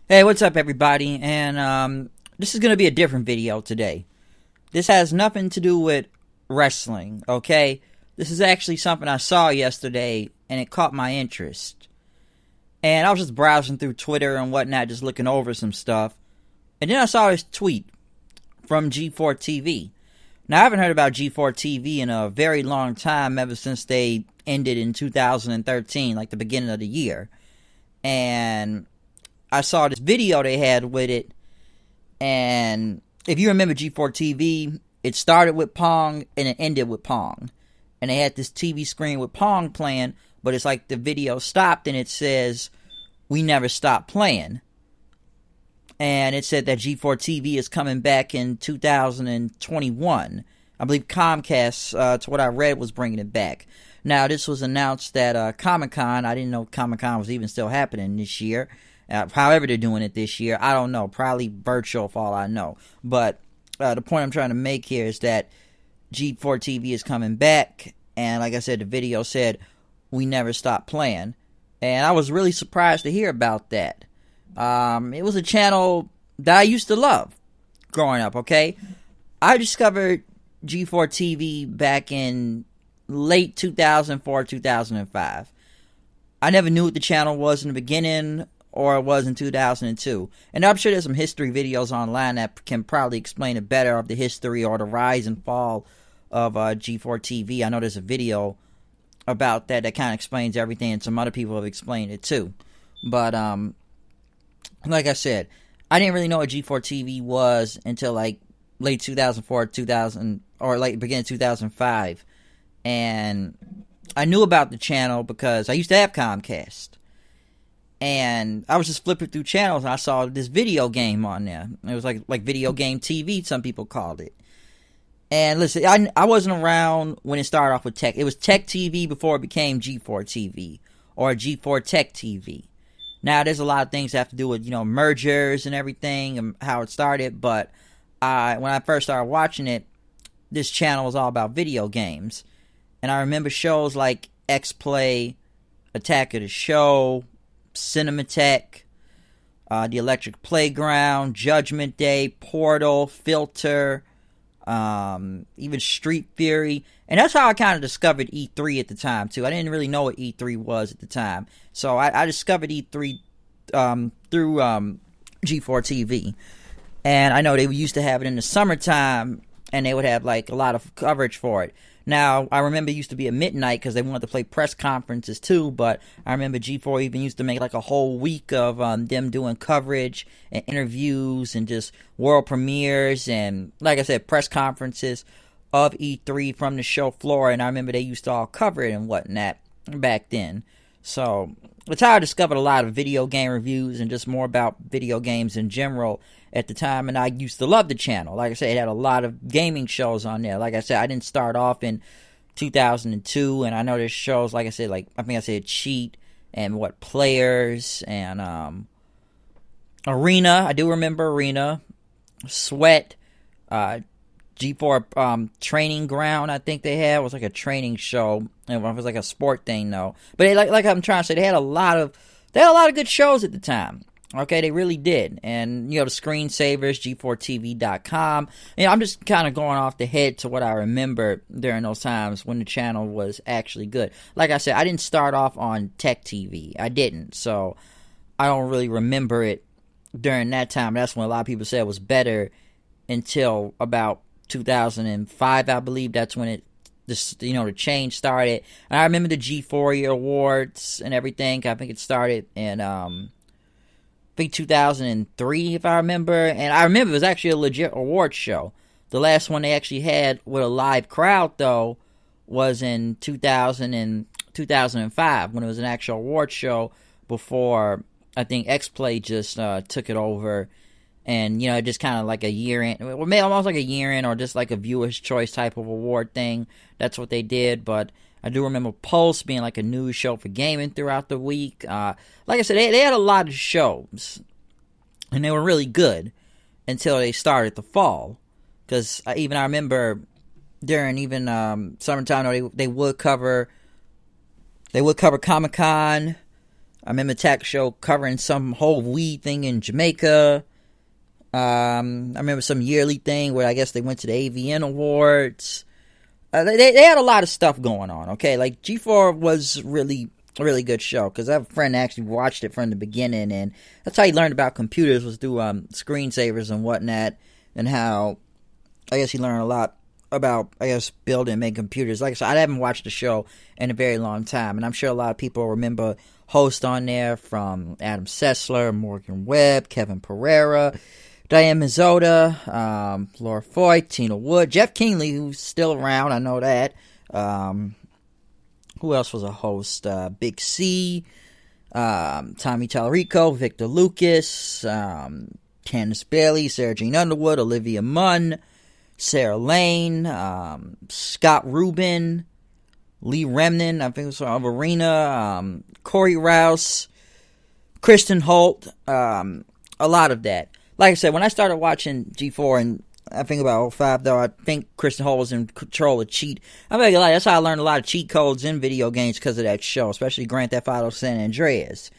Hey, what's up, everybody? And this is gonna be a different video today. This has nothing to do with wrestling, okay? This is actually something I saw yesterday, and it caught my interest. And I was just browsing through Twitter and whatnot, just looking over some stuff. And then I saw this tweet from G4TV. Now, I haven't heard about G4TV in a very long time, ever since they ended in 2013, like the beginning of the year. And I saw this video they had with it, and if you remember G4TV, it started with Pong and it ended with Pong. And they had this TV screen with Pong playing, but it's like the video stopped and it says, "We never stopped playing." And it said that G4TV is coming back in 2021. I believe Comcast, to what I read, was bringing it back. Now, this was announced at Comic-Con. I didn't know Comic-Con was even still happening this year. However they're doing it this year, I don't know. Probably virtual for all I know. But the point I'm trying to make here is that G4TV is coming back. And like I said, the video said, "We never stopped playing." And I was really surprised to hear about that. It was a channel that I used to love growing up, okay? I discovered G4TV back in late 2004, 2005. I never knew what the channel was in the beginning, or it was in 2002. And I'm sure there's some history videos online that can probably explain it better, of the history or the rise and fall of G4TV. I know there's a video about that kind of explains everything, and some other people have explained it too. But like I said, I didn't really know what G4TV was until like late 2004, 2000, or like beginning 2005. And I knew about the channel because I used to have Comcast. And I was just flipping through channels and I saw this video game on there. It was like video game TV, some people called it. And listen, I wasn't around when it started off with Tech. It was Tech TV before it became G4 TV or G4 Tech TV. Now, there's a lot of things that have to do with, mergers and everything and how it started. But when I first started watching it, this channel was all about video games. And I remember shows like X-Play, Attack of the Show, Cinematech, The Electric Playground, Judgment Day, Portal, Filter, even Street Theory. And that's how I kind of discovered E3 at the time, too. I didn't really know what E3 was at the time. So I discovered E3 through G4TV. And I know they used to have it in the summertime, and they would have like a lot of coverage for it. Now, I remember it used to be at midnight because they wanted to play press conferences too, but I remember G4 even used to make like a whole week of them doing coverage and interviews and just world premieres and, like I said, press conferences of E3 from the show floor. And I remember they used to all cover it and whatnot back then. So that's how I discovered a lot of video game reviews and just more about video games in general at the time. And I used to love the channel. Like I said, it had a lot of gaming shows on there. Like I said, I didn't start off in 2002, and I know there's shows, like I said, like I think I said Cheat and Players and Arena. I do remember Arena, Sweat, G4 Training Ground. I think they had, it was like a training show. It was like a sport thing though. But like I'm trying to say, they had a lot of good shows at the time. Okay, they really did. And, the screensavers, G4TV.com. I'm just kind of going off the head to what I remember during those times when the channel was actually good. Like I said, I didn't start off on Tech TV. I didn't. So, I don't really remember it during that time. That's when a lot of people said it was better until about 2005, I believe. That's when the change started. And I remember the G4 Awards and everything. I think it started in I think 2003, if I remember. And I remember it was actually a legit award show. The last one they actually had with a live crowd, though, was in 2000 and 2005, when it was an actual award show before, I think, X-Play just took it over. And, just kind of like a year in, or maybe almost like a year in, or just like a viewer's choice type of award thing. That's what they did. But I do remember Pulse being like a news show for gaming throughout the week. Like I said, they had a lot of shows, and they were really good until they started to fall. Because I remember during even summertime, they would cover Comic-Con. I remember Attack Show covering some whole weed thing in Jamaica. I remember some yearly thing where I guess they went to the AVN Awards. They had a lot of stuff going on, okay? Like, G4 was really a really good show, because I have a friend that actually watched it from the beginning, and that's how he learned about computers, was through screensavers and whatnot, and how, I guess he learned a lot about, I guess, building and making computers. Like I said, I haven't watched the show in a very long time, and I'm sure a lot of people remember hosts on there from Adam Sessler, Morgan Webb, Kevin Pereira, Diane Mazzotta, Laura Foy, Tina Wood, Jeff Kingley, who's still around, I know that. Who else was a host? Big C, Tommy Tallarico, Victor Lucas, Candace Bailey, Sarah Jane Underwood, Olivia Munn, Sarah Lane, Scott Rubin, Lee Remnon, I think it was of Arena, Corey Rouse, Kristen Holt, a lot of that. Like I said, when I started watching G4, and I think about 05, though, I think Kristen Holt was in control of cheat. I'm not gonna lie, that's how I learned a lot of cheat codes in video games, because of that show, especially Grand Theft Auto San Andreas.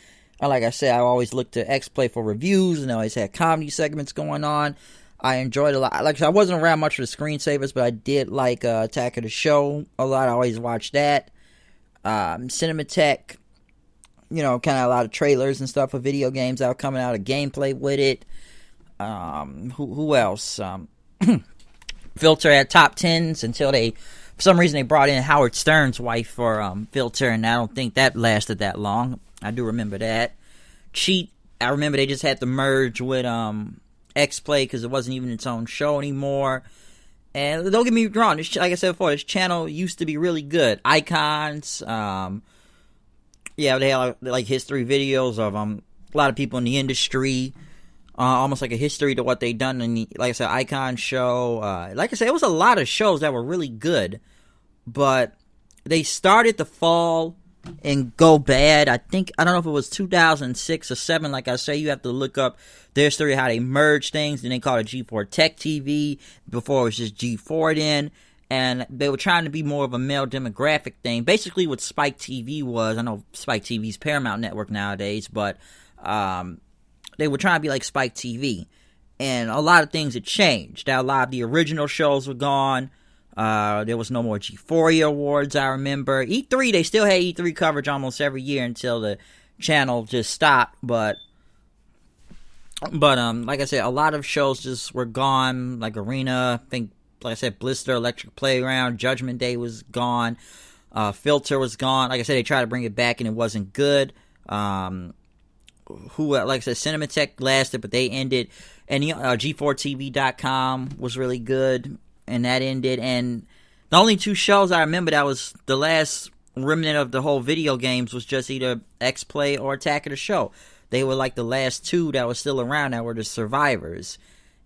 Like I said, I always looked to X-Play for reviews, and I always had comedy segments going on. I enjoyed a lot. Like I said, I wasn't around much for the screensavers, but I did like Attack of the Show a lot. I always watched that. Cinematech, you know, kind of a lot of trailers and stuff for video games that were coming out, of gameplay with it. Who else? Filter had top 10s until they, for some reason, they brought in Howard Stern's wife for Filter, and I don't think that lasted that long. I do remember that. Cheat, I remember they just had to merge with X-Play, because it wasn't even its own show anymore. And don't get me wrong, this, like I said before, this channel used to be really good. Icons, yeah, they had like history videos of a lot of people in the industry. Almost like a history to what they done in the, like I said, Icon show. Like I said, it was a lot of shows that were really good, but they started to fall and go bad. I don't know if it was 2006 or 7. Like I say, you have to look up their history, how they merged things, and they called it G4 Tech TV. Before it was just G4 then. And they were trying to be more of a male demographic thing. Basically what Spike TV was. I know Spike TV's Paramount Network nowadays, but they were trying to be like Spike TV. And a lot of things had changed. Now, a lot of the original shows were gone. There was no more G4 Awards, I remember. E3, they still had E3 coverage almost every year until the channel just stopped. But like I said, a lot of shows just were gone. Like Arena, I think, like I said, Blister, Electric Playground, Judgment Day was gone. Filter was gone. Like I said, they tried to bring it back and it wasn't good. Like I said, Cinematech lasted, but they ended. And G4TV.com was really good, and that ended. And the only two shows I remember that was the last remnant of the whole video games was just either X-Play or Attack of the Show. They were like the last two that were still around that were the survivors.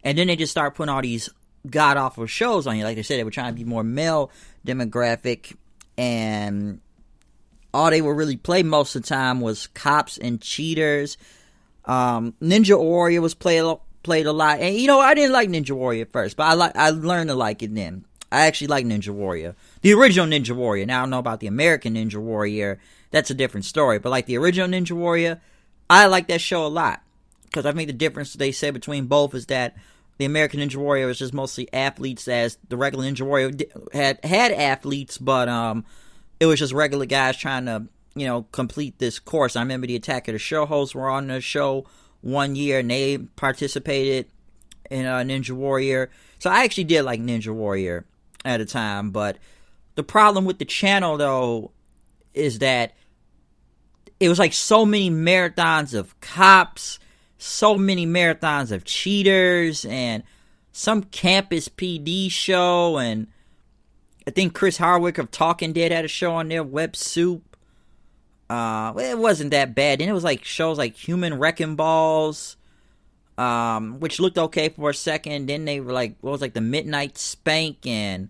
And then they just started putting all these god-awful shows on you. Like I said, they were trying to be more male demographic, and all they would really play most of the time was Cops and Cheaters. Ninja Warrior was played a lot. And, you know, I didn't like Ninja Warrior at first, but I learned to like it then. I actually like Ninja Warrior. The original Ninja Warrior. Now, I don't know about the American Ninja Warrior. That's a different story. But, like, the original Ninja Warrior, I like that show a lot. Because I think the difference they say between both is that the American Ninja Warrior was just mostly athletes, as the regular Ninja Warrior had athletes, but it was just regular guys trying to, you know, complete this course. I remember the Attack of the Show hosts were on the show one year, and they participated in Ninja Warrior. So I actually did like Ninja Warrior at a time, but the problem with the channel, though, is that it was like so many marathons of Cops, so many marathons of Cheaters, and some campus PD show, and I think Chris Hardwick of Talking Dead had a show on there, Web Soup. It wasn't that bad. Then it was like shows like Human Wrecking Balls, which looked okay for a second. Then they were like, what was like the Midnight Spank, and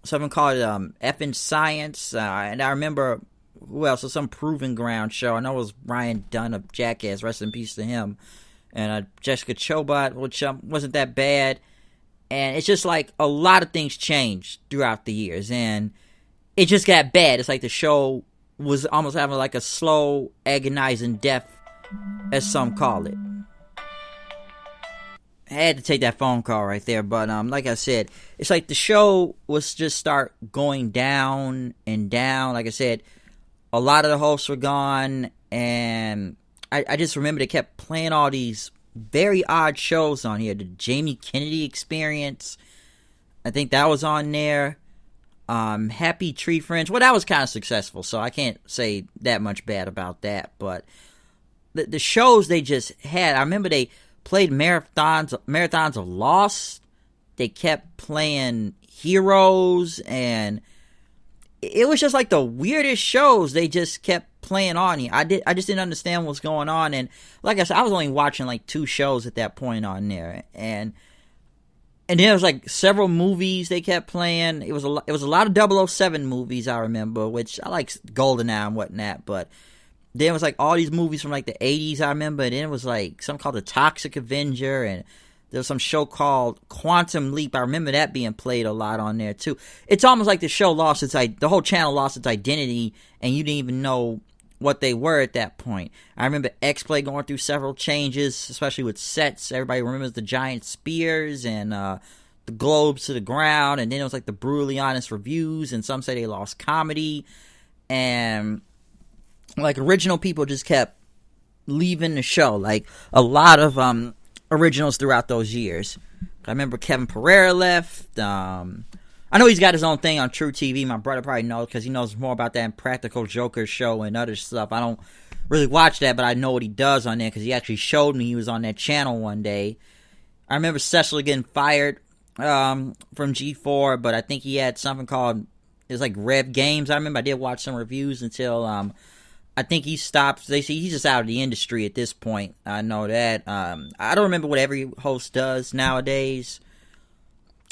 something called Effing Science. And I remember, who else? Was some Proving Ground show. I know it was Ryan Dunn of Jackass. Rest in peace to him. And Jessica Chobot, which wasn't that bad. And it's just like a lot of things changed throughout the years. And it just got bad. It's like the show was almost having like a slow, agonizing death, as some call it. I had to take that phone call right there, but like I said, it's like the show was just start going down and down. Like I said, a lot of the hosts were gone, and I just remember they kept playing all these very odd shows on here. The Jamie Kennedy Experience, I think that was on there. Happy Tree Friends, well, that was kind of successful, so I can't say that much bad about that. But the shows they just had, I remember they played marathons of Lost. They kept playing Heroes, and it was just like the weirdest shows they just kept playing on here. I just didn't understand what's going on, and like I said, I was only watching like 2 shows at that point on there, and then there was like several movies they kept playing. It was a lot of 007 movies, I remember, which I like GoldenEye and whatnot, but then it was like all these movies from like the 80s, I remember, and then it was like something called The Toxic Avenger, and there was some show called Quantum Leap. I remember that being played a lot on there too. It's almost like the show lost the whole channel lost its identity, and you didn't even know what they were at that point. I remember X-Play going through several changes, especially with sets. Everybody remembers the giant spears and the globes to the ground, and then it was like the brutally honest reviews, and some say they lost comedy, and like original people just kept leaving the show. Like a lot of originals throughout those years. I remember Kevin Pereira left. I know he's got his own thing on True TV. My brother probably knows because he knows more about that Impractical Joker show and other stuff. I don't really watch that, but I know what he does on there because he actually showed me he was on that channel one day. I remember Cecil getting fired from G4, but I think he had something called, it was like Rev Games. I remember I did watch some reviews until I think he stopped. They see he's just out of the industry at this point. I know that. I don't remember what every host does nowadays.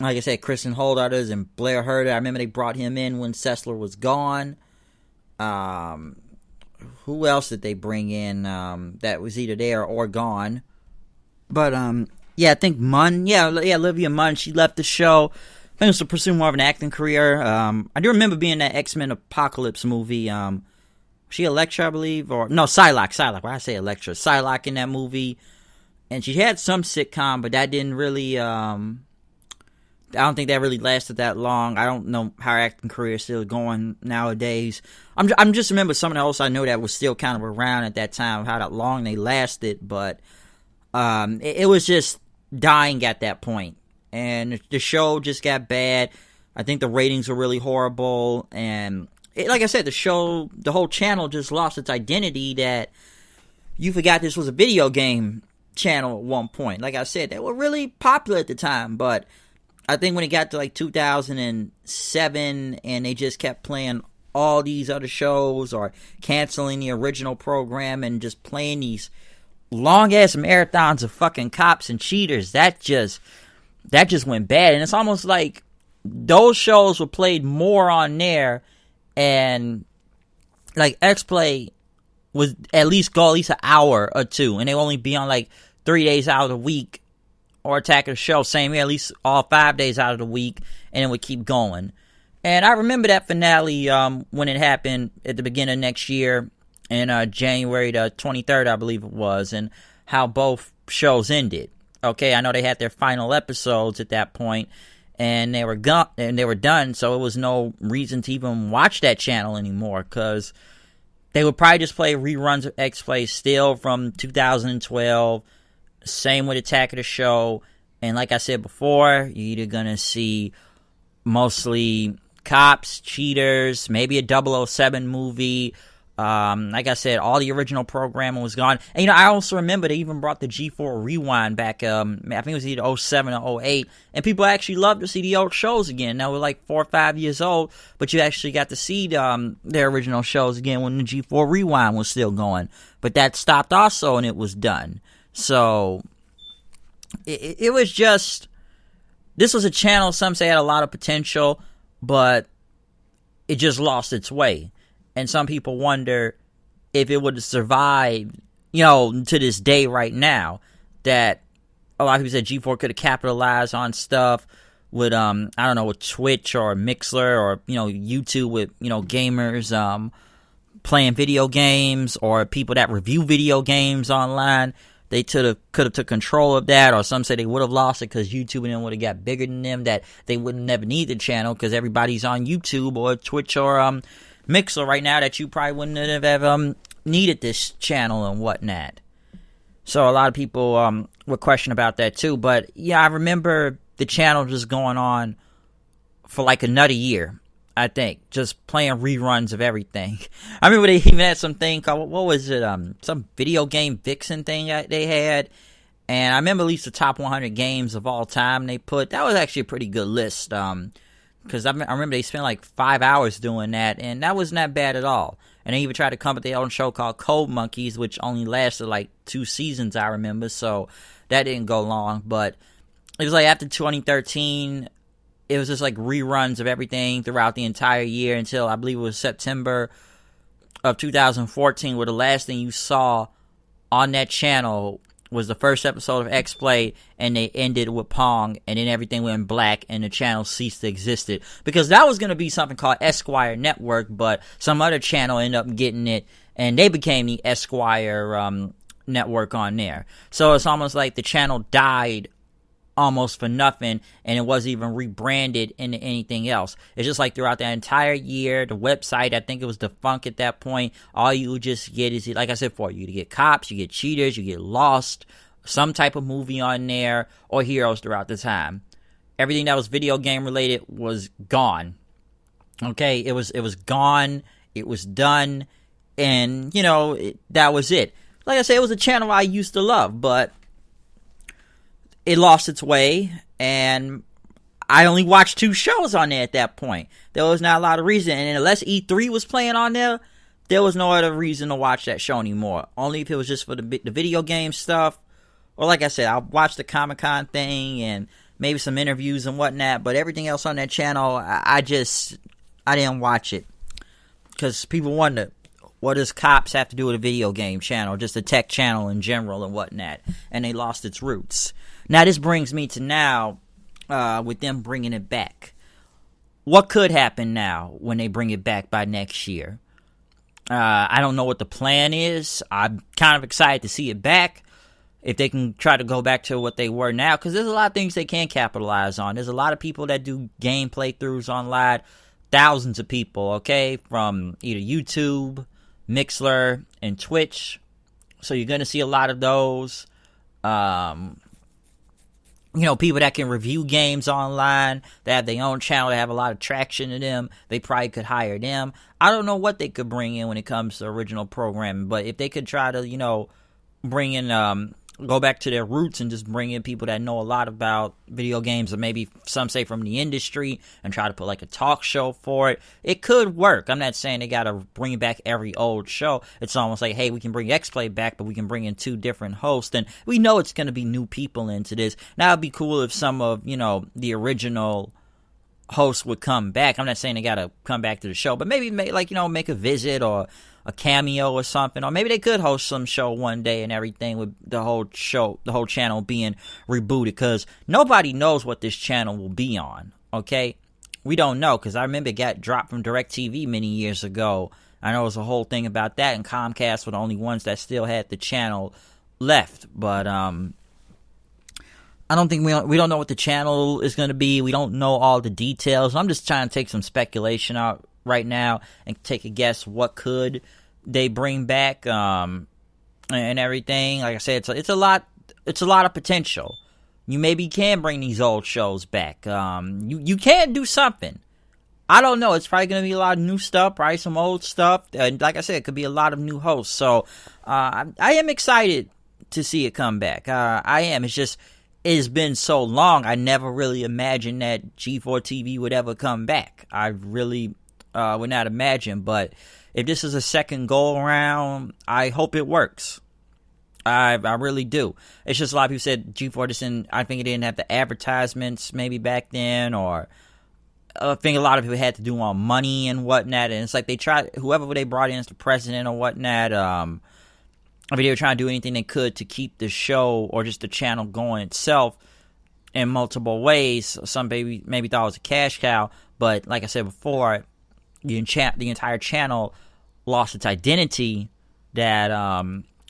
Like I said, Kristen Holdarters and Blair Herder. I remember they brought him in when Sessler was gone. Who else did they bring in that was either there or gone? But yeah, I think Munn. Yeah, Olivia Munn. She left the show. I think it was to pursue more of an acting career. I do remember being in that X-Men Apocalypse movie. She Elektra, I believe, or no, Psylocke. Why I say Elektra? Psylocke in that movie, and she had some sitcom, but that didn't really. I don't think that really lasted that long. I don't know how her acting career is still going nowadays. I'm just remember someone else I know that was still kind of around at that time, how that long they lasted, but it was just dying at that point, and the show just got bad. I think the ratings were really horrible, and like I said, the whole channel just lost its identity. That you forgot this was a video game channel at one point. Like I said, they were really popular at the time, but I think when it got to like 2007 and they just kept playing all these other shows or canceling the original program and just playing these long ass marathons of fucking cops and cheaters, that just went bad. And it's almost like those shows were played more on there, and like X-Play would at least an hour or two, and they would only be on like 3 days out of the week. Or Attack of the Show, same here, at least all 5 days out of the week, and it would keep going. And I remember that finale when it happened at the beginning of next year, in January the 23rd, I believe it was, and how both shows ended. Okay, I know they had their final episodes at that point, and they were done, so it was no reason to even watch that channel anymore, because they would probably just play reruns of X-Play still from 2012. Same with Attack of the Show, and like I said before, you're either gonna see mostly cops, cheaters, maybe a 007 movie. Like I said, all the original programming was gone. And I also remember they even brought the G4 Rewind back. I think it was either 07 or 08, and people actually loved to see the old shows again. Now we're like 4 or 5 years old, but you actually got to see their original shows again when the G4 Rewind was still going. But that stopped also, and it was done. So, it was just, this was a channel some say had a lot of potential, but it just lost its way. And some people wonder if it would have survived, to this day right now, that a lot of people said G4 could have capitalized on stuff with, with Twitch or Mixler or, YouTube with, gamers. playing video games or people that review video games online. They could have took control of that, or some say they would have lost it because YouTube and them would have got bigger than them, that they wouldn't never need the channel because everybody's on YouTube or Twitch or Mixer right now, that you probably wouldn't have ever needed this channel and whatnot. So a lot of people would question about that too. But yeah, I remember the channel just going on for like another year, I think, just playing reruns of everything. I remember they even had something called, what was it, some video game vixen thing that they had. And I remember at least the top 100 games of all time they put. That was actually a pretty good list. Because I remember they spent like 5 hours doing that, and that wasn't that bad at all. And they even tried to come up with their own show called Code Monkeys, which only lasted like 2 seasons, I remember. So that didn't go long. But it was like after 2013, it was just like reruns of everything throughout the entire year until I believe it was September of 2014, where the last thing you saw on that channel was the first episode of X-Play, and they ended with Pong, and then everything went black, and the channel ceased to exist. Because that was going to be something called Esquire Network, but some other channel ended up getting it, and they became the Esquire network on there. So it's almost like the channel died almost for nothing, and it wasn't even rebranded into anything else. It's just like throughout that entire year, the website, I think it was defunct at that point. All you would just get is, like I said before, you get cops, you get cheaters, you get Lost, some type of movie on there, or heroes throughout the time. Everything that was video game related was gone. Okay, it was gone, it was done, and, you know, that was it. Like I said, it was a channel I used to love, but it lost its way, and I only watched 2 shows on there at that point. There was not a lot of reason, and unless E3 was playing on there, there was no other reason to watch that show anymore. Only if it was just for the video game stuff, or like I said, I watched the Comic-Con thing, and maybe some interviews and whatnot, but everything else on that channel, I didn't watch it. Because people wonder, what does Cops have to do with a video game channel, just a tech channel in general and whatnot, and they lost its roots. Now, this brings me to now, with them bringing it back. What could happen now when they bring it back by next year? I don't know what the plan is. I'm kind of excited to see it back. If they can try to go back to what they were now, because there's a lot of things they can capitalize on. There's a lot of people that do game playthroughs online. Thousands of people, okay, from either YouTube, Mixler, and Twitch. So you're going to see a lot of those. You know, people that can review games online, they have their own channel, they have a lot of traction to them, they probably could hire them. I don't know what they could bring in when it comes to original programming, but if they could try to, you know, bring in, go back to their roots and just bring in people that know a lot about video games, or maybe some say from the industry, and try to put like a talk show for it, it could work. I'm not saying they gotta bring back every old show. It's almost like, hey, we can bring X-Play back, but we can bring in 2 different hosts, and we know it's gonna be new people into this. Now it'd be cool if some of, you know, the original hosts would come back. I'm not saying they gotta come back to the show, but maybe like, you know, make a visit or a cameo or something, or maybe they could host some show one day and everything, with the whole show, the whole channel being rebooted, because nobody knows what this channel will be on, okay? We don't know, because I remember it got dropped from DirecTV many years ago. I know it was a whole thing about that, and Comcast were the only ones that still had the channel left, but I don't think we don't know what the channel is going to be. We don't know all the details. I'm just trying to take some speculation out right now and take a guess what could they bring back, and everything. Like I said, it's a lot of potential. You maybe can bring these old shows back. You can do something. I don't know. It's probably going to be a lot of new stuff, probably some old stuff. And like I said, it could be a lot of new hosts. So I am excited to see it come back. I am. It's just, it's been so long. I never really imagined that G4TV would ever come back. I really would not imagine. But if this is a second go around, I hope it works. I really do. It's just a lot of people said G4 I think it didn't have the advertisements maybe back then, or I think a lot of people had to do on money and whatnot, and it's like they tried, whoever they brought in as the president or whatnot, I mean, they were trying to do anything they could to keep the show or just the channel going itself in multiple ways. Some maybe thought it was a cash cow, but like I said before, the entire channel lost its identity that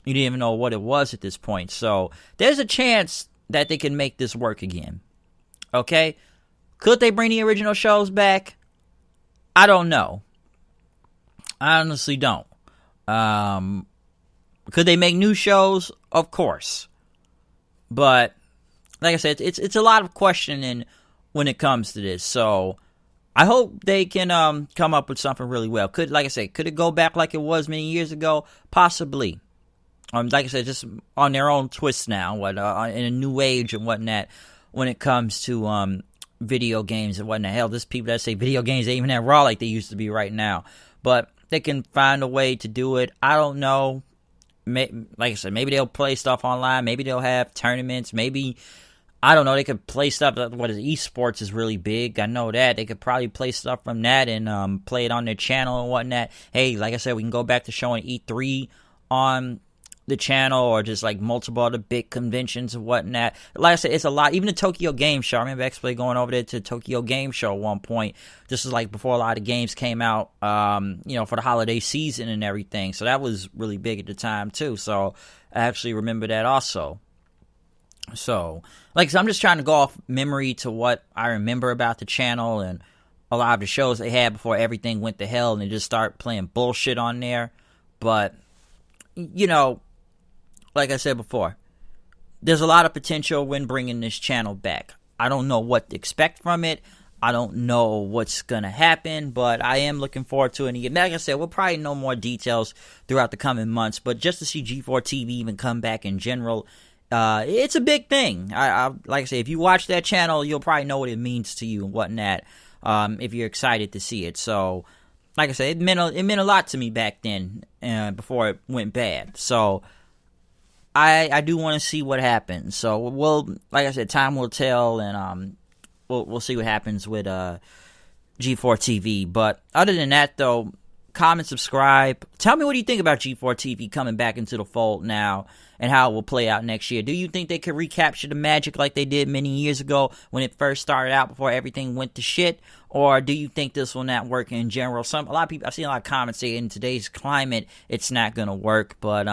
you didn't even know what it was at this point. So there's a chance that they can make this work again. Okay? Could they bring the original shows back? I don't know. I honestly don't. Could they make new shows? Of course. But like I said, it's a lot of questioning when it comes to this. So I hope they can come up with something really well. Like I said, could it go back like it was many years ago? Possibly. Like I said, just on their own twist now, in a new age and whatnot, when it comes to video games and whatnot. Hell, there's people that say video games ain't even that raw like they used to be right now. But they can find a way to do it. I don't know. Like I said, maybe they'll play stuff online. Maybe they'll have tournaments. Maybe, I don't know, they could play stuff. What is esports is really big. I know that. They could probably play stuff from that and play it on their channel and whatnot. Hey, like I said, we can go back to showing E3 on the channel, or just like multiple other big conventions and whatnot. Like I said, it's a lot. Even the Tokyo Game Show. I remember X-Play going over there to the Tokyo Game Show at one point. This is like before a lot of games came out, for the holiday season and everything. So that was really big at the time too. So I actually remember that also. So, like I said, I'm just trying to go off memory to what I remember about the channel and a lot of the shows they had before everything went to hell and they just start playing bullshit on there. But, like I said before, there's a lot of potential when bringing this channel back. I don't know what to expect from it. I don't know what's going to happen, but I am looking forward to it. And like I said, we'll probably know more details throughout the coming months, but just to see G4TV even come back in general, it's a big thing. Like I say, if you watch that channel, you'll probably know what it means to you and whatnot, if you're excited to see it. So, like I said, it meant a lot to me back then, before it went bad. So I do want to see what happens. So like I said, time will tell, and we'll see what happens with G4TV. But other than that, though, comment, subscribe. Tell me what you think about G4TV coming back into the fold now and how it will play out next year. Do you think they could recapture the magic like they did many years ago when it first started out before everything went to shit? Or do you think this will not work in general? A lot of people, I've seen a lot of comments say in today's climate it's not going to work. But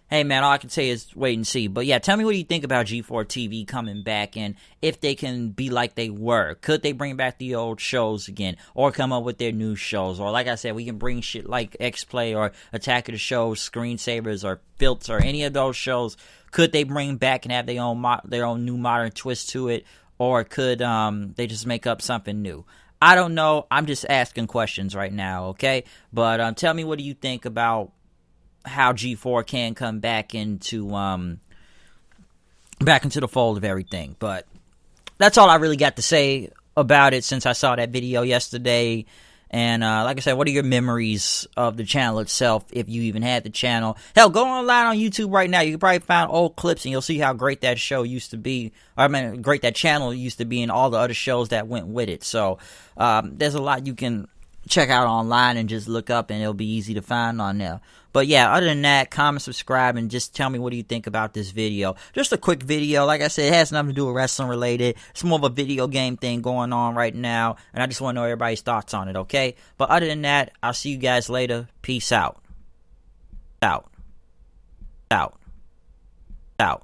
hey, man, all I can say is wait and see. But yeah, tell me what you think about G4TV coming back and if they can be like they were. Could they bring back the old shows again or come up with their new shows? Or like I said, we can bring shit like X-Play or Attack of the Shows, Screensavers, or Filts, or any of those shows. Could they bring back and have their own new modern twist to it? Or could they just make up something new? I don't know. I'm just asking questions right now, okay? But tell me, what do you think about how G4 can come back into the fold of everything? But that's all I really got to say about it since I saw that video yesterday. And like I said, what are your memories of the channel itself, if you even had the channel? Hell, go online on YouTube right now. You can probably find old clips and you'll see how great that show used to be. Great that channel used to be, and all the other shows that went with it. So there's a lot you can check out online and just look up, and it'll be easy to find on there. But yeah, other than that, comment, subscribe, and just tell me what do you think about this video. Just a quick video. Like I said, it has nothing to do with wrestling related. It's more of a video game thing going on right now, and I just want to know everybody's thoughts on it, okay? But other than that, I'll see you guys later. Peace out. Out. Out. Out.